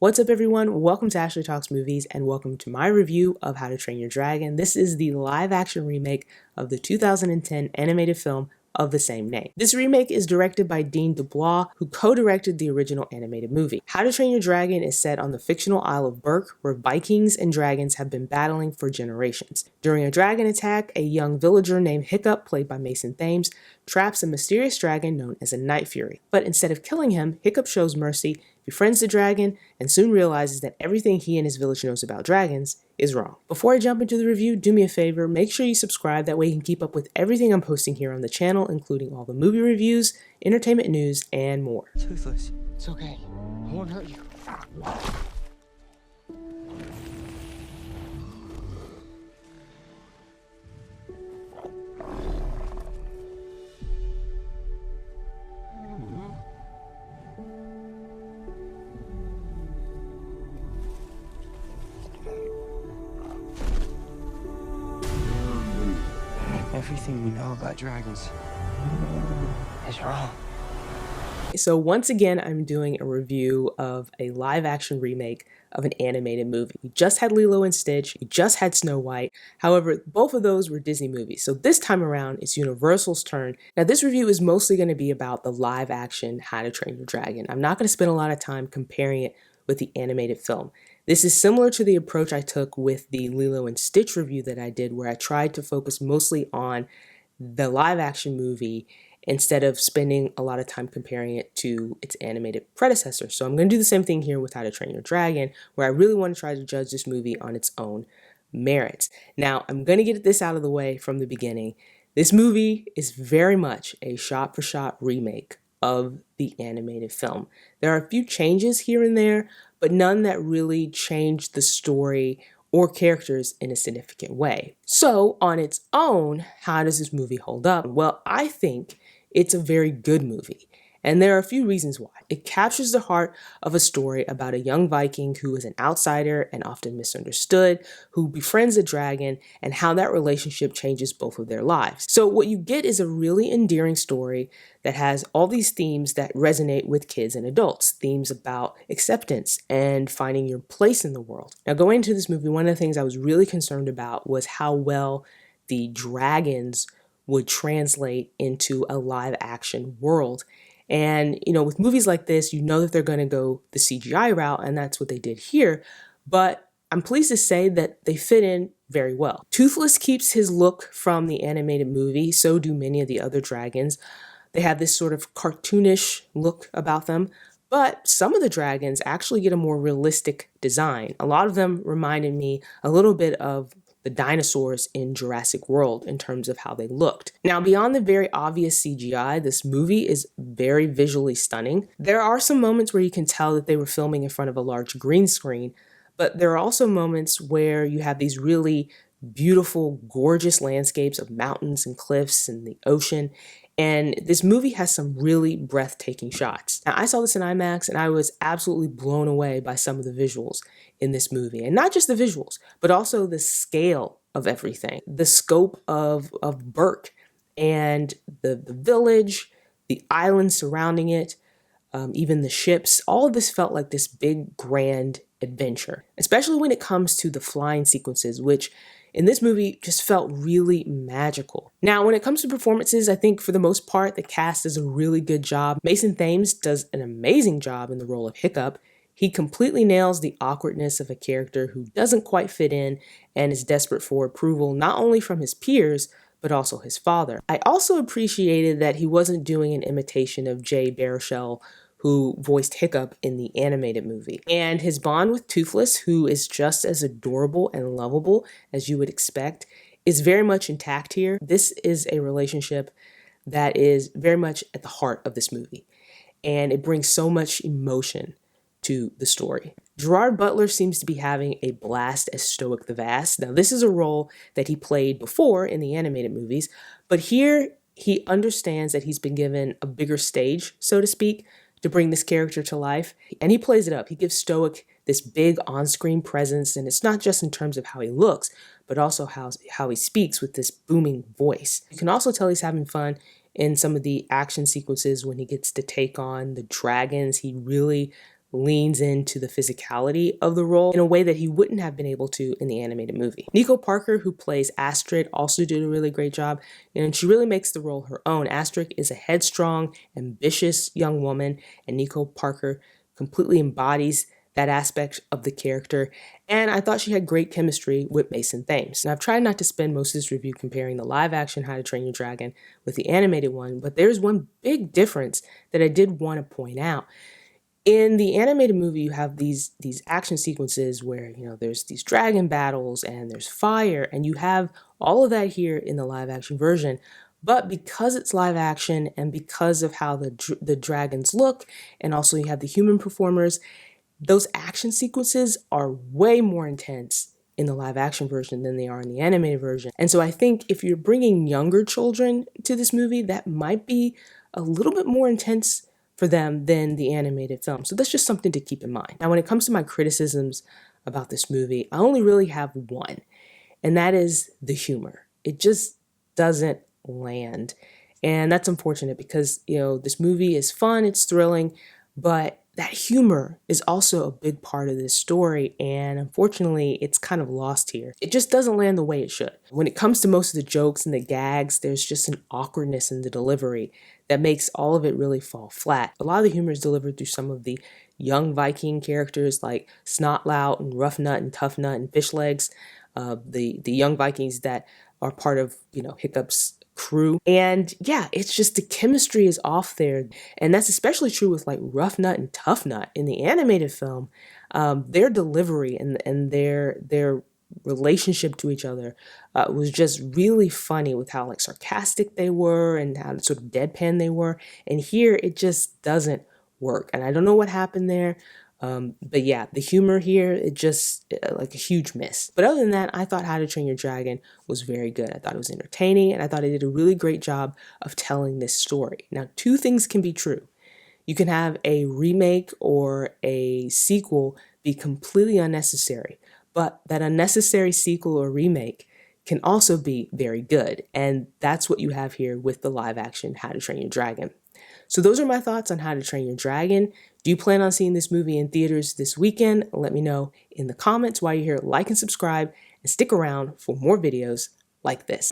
What's up everyone? Welcome to Ashley Talks Movies and welcome to my review of How to Train Your Dragon. This is the live action remake of the 2010 animated film of the same name. This remake is directed by Dean DeBlois, who co-directed the original animated movie. How to Train Your Dragon is set on the fictional Isle of Berk, where Vikings and dragons have been battling for generations. During a dragon attack, a young villager named Hiccup, played by Mason Thames, traps a mysterious dragon known as a Night Fury. But instead of killing him, Hiccup shows mercy, befriends the dragon, and soon realizes that everything he and his village knows about dragons is wrong. Before I jump into the review, do me a favor, make sure you subscribe, that way you can keep up with everything I'm posting here on the channel, including all the movie reviews, entertainment news, and more. Toothless, it's okay. I won't hurt you. Everything we know about dragons is wrong. So once again, I'm doing a review of a live action remake of an animated movie. We just had Lilo and Stitch, we just had Snow White. However, both of those were Disney movies. So this time around, it's Universal's turn. Now this review is mostly going to be about the live action How to Train Your Dragon. I'm not going to spend a lot of time comparing it with the animated film. This is similar to the approach I took with the Lilo and Stitch review that I did, where I tried to focus mostly on the live action movie instead of spending a lot of time comparing it to its animated predecessor. So I'm going to do the same thing here with How to Train Your Dragon, where I really want to try to judge this movie on its own merits. Now, I'm going to get this out of the way from the beginning. This movie is very much a shot-for-shot remake of the animated film. There are a few changes here and there, but none that really change the story or characters in a significant way. So on its own, how does this movie hold up? Well, I think it's a very good movie. And there are a few reasons why. It captures the heart of a story about a young Viking who is an outsider and often misunderstood, who befriends a dragon, and how that relationship changes both of their lives. So what you get is a really endearing story that has all these themes that resonate with kids and adults. Themes about acceptance and finding your place in the world. Now, going into this movie, one of the things I was really concerned about was how well the dragons would translate into a live action world. And, with movies like this, you know that they're going to go the CGI route, and that's what they did here. But I'm pleased to say that they fit in very well. Toothless keeps his look from the animated movie, so do many of the other dragons. They have this sort of cartoonish look about them, but some of the dragons actually get a more realistic design. A lot of them reminded me a little bit of the dinosaurs in Jurassic World in terms of how they looked. Now, beyond the very obvious CGI, this movie is very visually stunning. There are some moments where you can tell that they were filming in front of a large green screen, but there are also moments where you have these really beautiful, gorgeous landscapes of mountains and cliffs and the ocean. And this movie has some really breathtaking shots. Now, I saw this in IMAX and I was absolutely blown away by some of the visuals in this movie. And not just the visuals, but also the scale of everything. The scope of Berk and the village, the island surrounding it, even the ships. All of this felt like this big, grand adventure, especially when it comes to the flying sequences, which in this movie just felt really magical. Now, when it comes to performances, I think for the most part, the cast does a really good job. Mason Thames does an amazing job in the role of Hiccup. He completely nails the awkwardness of a character who doesn't quite fit in and is desperate for approval, not only from his peers, but also his father. I also appreciated that he wasn't doing an imitation of Jay Baruchel, who voiced Hiccup in the animated movie. And his bond with Toothless, who is just as adorable and lovable as you would expect, is very much intact here. This is a relationship that is very much at the heart of this movie, and it brings so much emotion to the story. Gerard Butler seems to be having a blast as Stoic the Vast. Now, this is a role that he played before in the animated movies, but here he understands that he's been given a bigger stage, so to speak, to bring this character to life, and he plays it up. He gives Stoic this big on-screen presence, and it's not just in terms of how he looks, but also how he speaks with this booming voice. You can also tell he's having fun in some of the action sequences when he gets to take on the dragons. He really leans into the physicality of the role in a way that he wouldn't have been able to in the animated movie. Nico Parker, who plays Astrid, also did a really great job, and she really makes the role her own. Astrid is a headstrong, ambitious young woman, and Nico Parker completely embodies that aspect of the character, and I thought she had great chemistry with Mason Thames. Now, I've tried not to spend most of this review comparing the live-action How to Train Your Dragon with the animated one, but there's one big difference that I did want to point out. In the animated movie, you have these action sequences where, you know, there's these dragon battles and there's fire, and you have all of that here in the live-action version. But because it's live action and because of how the dragons look, and also you have the human performers, those action sequences are way more intense in the live action version than they are in the animated version. And so I think if you're bringing younger children to this movie, that might be a little bit more intense for them than the animated film. So that's just something to keep in mind. Now, when it comes to my criticisms about this movie, I only really have one, and that is the humor. It just doesn't land. And that's unfortunate because, you know, this movie is fun, it's thrilling, but that humor is also a big part of this story, and unfortunately, it's kind of lost here. It just doesn't land the way it should. When it comes to most of the jokes and the gags, there's just an awkwardness in the delivery that makes all of it really fall flat. A lot of the humor is delivered through some of the young Viking characters like Snotlout and Rough Nut and Tough Nut and Fishlegs, the young Vikings that are part of, you know, Hiccup's crew. And yeah, it's just the chemistry is off there. And that's especially true with like Rough Nut and Tough Nut. In the animated film, their delivery and their relationship to each other was just really funny with how like sarcastic they were and how sort of deadpan they were. And here it just doesn't work. And I don't know what happened there. But yeah, the humor here, it just like a huge miss. But other than that, I thought How to Train Your Dragon was very good. I thought it was entertaining, and I thought it did a really great job of telling this story. Now, two things can be true. You can have a remake or a sequel be completely unnecessary, but that unnecessary sequel or remake can also be very good. And that's what you have here with the live action How to Train Your Dragon. So those are my thoughts on How to Train Your Dragon. Do you plan on seeing this movie in theaters this weekend? Let me know in the comments. While you're here, like and subscribe, and stick around for more videos like this.